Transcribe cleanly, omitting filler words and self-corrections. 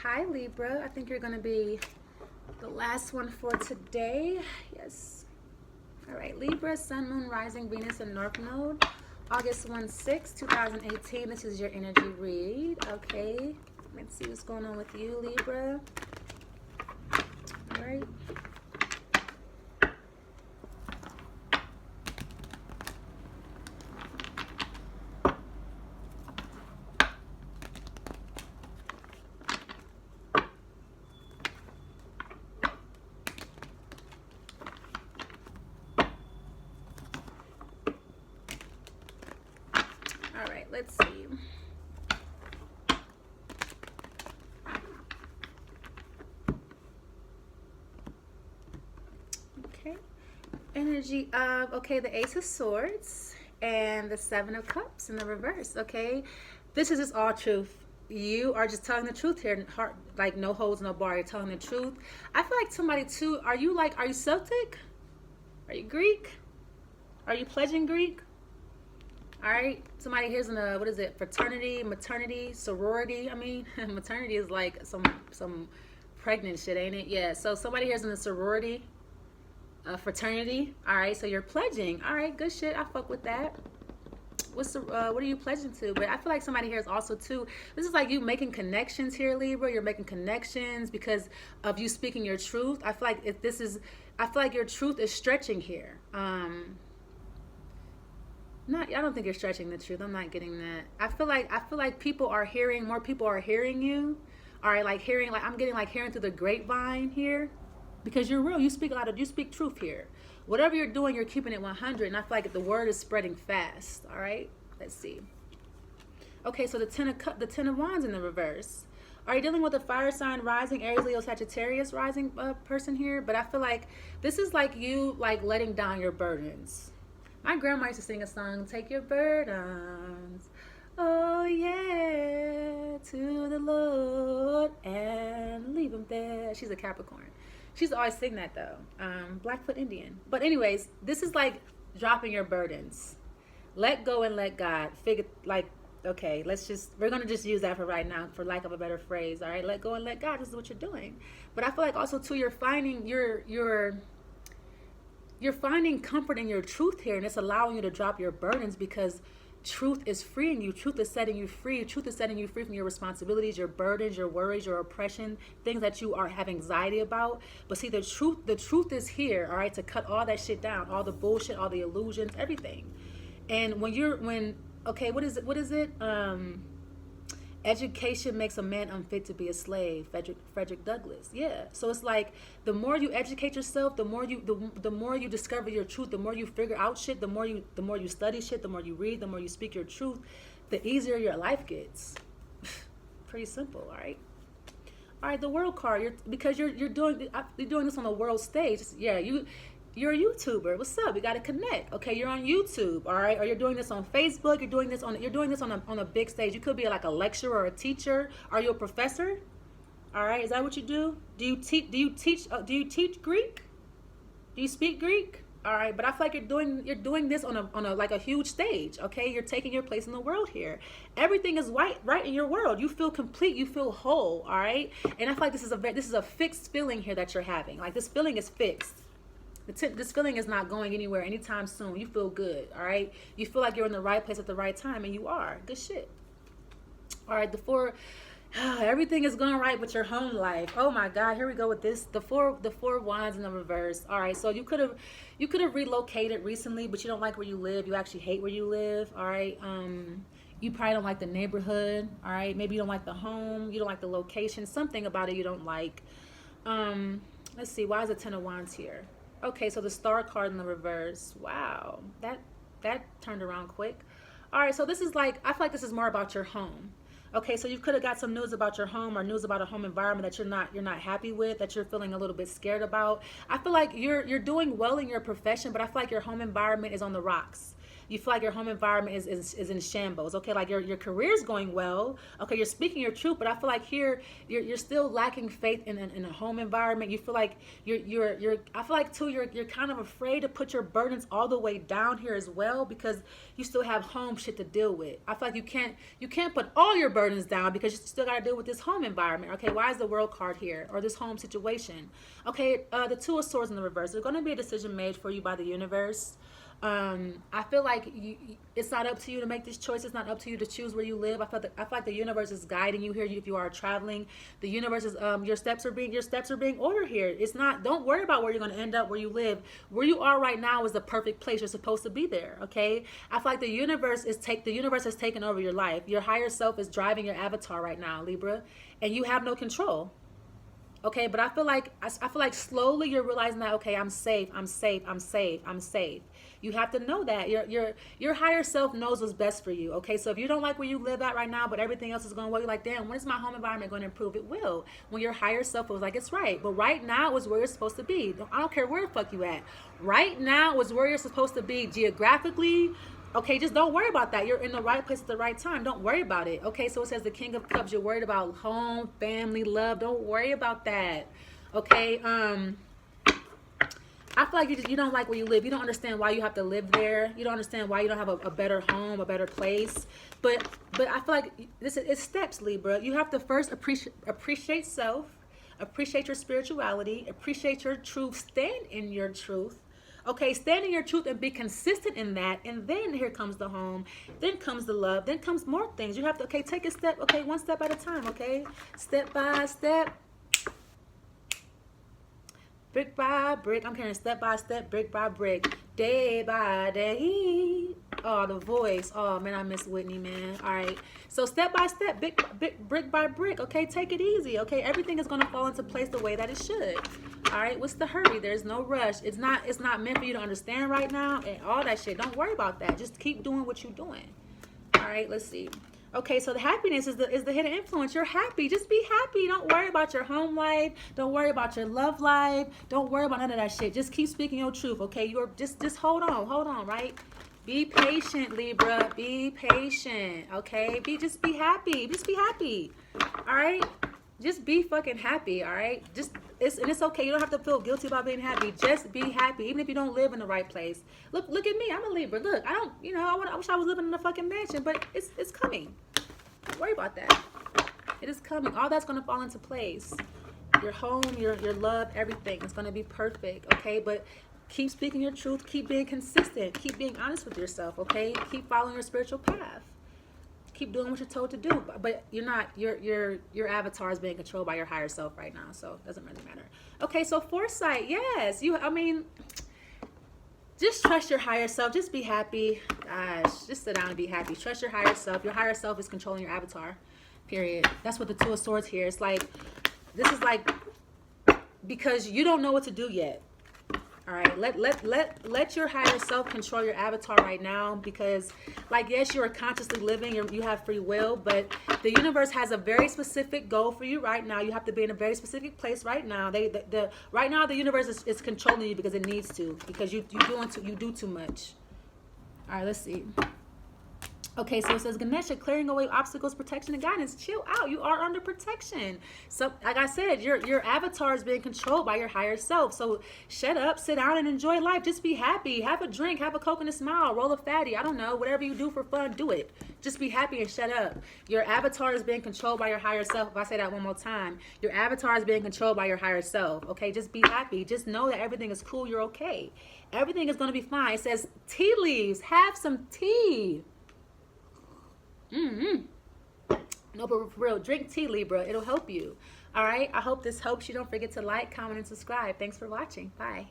Hi Libra, I think you're going to be the last one for today. Yes. All right, Libra, Sun, Moon, Rising, Venus, and North Node. August 6, 2018. This is your energy read. Okay, let's see what's going on with you, Libra. All right. All right, let's see. Okay. Energy of, okay, the Ace of Swords and the Seven of Cups in the reverse, okay? This is just all truth. You are just telling the truth here, heart, like no holds, no bar. You're telling the truth. I feel like somebody too, are you Celtic? Are you Greek? Are you pledging Greek? All right, somebody here's in a, what is it, fraternity, maternity, sorority. I mean, maternity is like some pregnant shit, ain't it? Yeah, so somebody here's in a sorority, a fraternity. All right, so you're pledging. All right, good shit. I fuck with that. What's the what are you pledging to? But I feel like somebody here is also too, this is like you making connections here, Libra. You're making connections because of you speaking your truth. I feel like if this is, I feel like your truth is stretching here. Not, I don't think you're stretching the truth. I'm not getting that. I feel like people are hearing, more people are hearing you. All right, like hearing, like I'm getting like hearing through the grapevine here, because you're real. You speak a lot of, you speak truth here. Whatever you're doing, you're keeping it 100, and I feel like the word is spreading fast. All right, let's see. Okay, so the Ten of Wands in the reverse. Are you dealing with a fire sign, rising, Aries, Leo, Sagittarius rising person here? But I feel like this is like you like letting down your burdens. My grandma used to sing a song, take your burdens, oh yeah, to the Lord and leave them there. She's a Capricorn. She's always sing that though. Blackfoot Indian. But anyways, this is like dropping your burdens. Let go and let God. Figure, like, okay, we're going to just use that for right now, for lack of a better phrase. All right, let go and let God. This is what you're doing. But I feel like also too, you're finding you're finding comfort in your truth here, and it's allowing you to drop your burdens because truth is freeing you. Truth is setting you free. Truth is setting you free from your responsibilities, your burdens, your worries, your oppression, things that you have anxiety about. But see, the truth is here, all right, to cut all that shit down, all the bullshit, all the illusions, everything. And okay, what is it? Education makes a man unfit to be a slave. Frederick Douglass. Yeah. So it's like the more you educate yourself, the more you discover your truth, the more you figure out shit, the more you study shit, the more you read, the more you speak your truth, the easier your life gets. Pretty simple, all right? All right, the world card. You're doing this on a world stage. Yeah, you're a YouTuber. What's up? We got to connect. Okay, you're on YouTube, all right? Or you're doing this on Facebook. You're doing this on a big stage. You could be like a lecturer or a teacher. Are you a professor? All right, is that what you do? Do you teach Greek? Do you speak Greek? All right, but I feel like you're doing this on a like a huge stage. Okay, you're taking your place in the world here. Everything is right in your world. You feel complete. You feel whole. All right, and I feel like this is a fixed feeling here that you're having. Like this feeling is fixed. This feeling is not going anywhere anytime soon. You feel good, all right? You feel like you're in the right place at the right time, and you are. Good shit. All right, everything is going right with your home life. Oh my God, here we go with this. The four wands in the reverse. All right, so you could have relocated recently, but you don't like where you live. You actually hate where you live. All right. You probably don't like the neighborhood. All right. Maybe you don't like the home. You don't like the location. Something about it you don't like. Let's see. Why is the Ten of Wands here? Okay, so the Star card in the reverse. Wow, that turned around quick. All right, so this is like, I feel like this is more about your home. Okay, so you could have got some news about your home or news about a home environment that you're not happy with, that you're feeling a little bit scared about. I feel like you're doing well in your profession, but I feel like your home environment is on the rocks. you feel like your home environment is in shambles. Okay, like your career's going well. Okay, you're speaking your truth, but I feel like here you're still lacking faith in a home environment. You feel like you're I feel like too you're kind of afraid to put your burdens all the way down here as well, because you still have home shit to deal with. I feel like you can't put all your burdens down because you still got to deal with this home environment. Okay, why is the World card here, or this home situation? Okay, the Two of Swords in the reverse. There's going to be a decision made for you by the universe. I feel like it's not up to you to make this choice. It's not up to you to choose where you live. I feel like the universe is guiding you here. If you are traveling, the universe is your steps are being ordered here. It's not. Don't worry about where you're going to end up, where you live. Where you are right now is the perfect place. You're supposed to be there. Okay. I feel like the universe has taken over your life. Your higher self is driving your avatar right now, Libra, and you have no control. Okay, but I feel like slowly you're realizing that, okay, I'm safe. You have to know that your higher self knows what's best for you. Okay, so if you don't like where you live at right now, but everything else is going well, you're like, damn, when is my home environment going to improve? It will. When your higher self was like, it's right. But right now is where you're supposed to be. I don't care where the fuck you at. Right now is where you're supposed to be geographically. Okay, just don't worry about that. You're in the right place at the right time. Don't worry about it. Okay, so it says the King of Cups. You're worried about home, family, love. Don't worry about that. Okay, I feel like you don't like where you live. You don't understand why you have to live there. You don't understand why you don't have a better home, a better place. But I feel like it's steps, Libra. You have to first appreciate self, appreciate your spirituality, appreciate your truth, stand in your truth. Okay, stand in your truth and be consistent in that. And then here comes the home. Then comes the love. Then comes more things. You have to, okay, take a step. Okay, one step at a time, okay? Step by step. Brick by brick. I'm carrying step by step, brick by brick. Day by day. Oh, the voice. Oh, man, I miss Whitney, man. All right. So step by step, brick by brick. Okay, take it easy. Okay, everything is going to fall into place the way that it should. All right, what's the hurry? There's no rush. It's not meant for you to understand right now and all that shit. Don't worry about that. Just keep doing what you're doing. All right, let's see. Okay, so the happiness is the hidden influence. You're happy. Just be happy. Don't worry about your home life. Don't worry about your love life. Don't worry about none of that shit. Just keep speaking your truth, okay? You're just hold on, right? Be patient, Libra. Be patient, okay? Just be happy. Just be happy. All right? Just be fucking happy, all right? It's okay. You don't have to feel guilty about being happy. Just be happy, even if you don't live in the right place. Look at me. I'm a Libra. Look, I don't, I wish I was living in a fucking mansion, but it's coming. Don't worry about that. It is coming. All that's gonna fall into place. Your home, your love, everything. It's gonna be perfect, okay? But keep speaking your truth. Keep being consistent. Keep being honest with yourself, okay? Keep following your spiritual path. Keep doing what you're told to do, but you're not. Your avatar is being controlled by your higher self right now, so it doesn't really matter. Okay, so foresight, yes. Just trust your higher self. Just be happy. Gosh, just sit down and be happy. Trust your higher self. Your higher self is controlling your avatar. Period. That's what the Two of Swords here. It's like this is like because you don't know what to do yet. All right, let your higher self control your avatar right now, because like, yes, you are consciously living, you have free will, but the universe has a very specific goal for you right now. You have to be in a very specific place right now. Right now the universe is controlling you because it needs to, because you do too much. All right, let's see. Okay, so it says, Ganesha, clearing away obstacles, protection, and guidance. Chill out. You are under protection. So, like I said, your avatar is being controlled by your higher self. So, shut up, sit down, and enjoy life. Just be happy. Have a drink. Have a Coke and a smile. Roll a fatty. I don't know. Whatever you do for fun, do it. Just be happy and shut up. Your avatar is being controlled by your higher self. If I say that one more time, your avatar is being controlled by your higher self. Okay, just be happy. Just know that everything is cool. You're okay. Everything is going to be fine. It says, tea leaves. Have some tea. No, but for real, drink tea, Libra. It'll help you. All right, I hope this helps you. Don't forget to like, comment, and subscribe. Thanks for watching. Bye.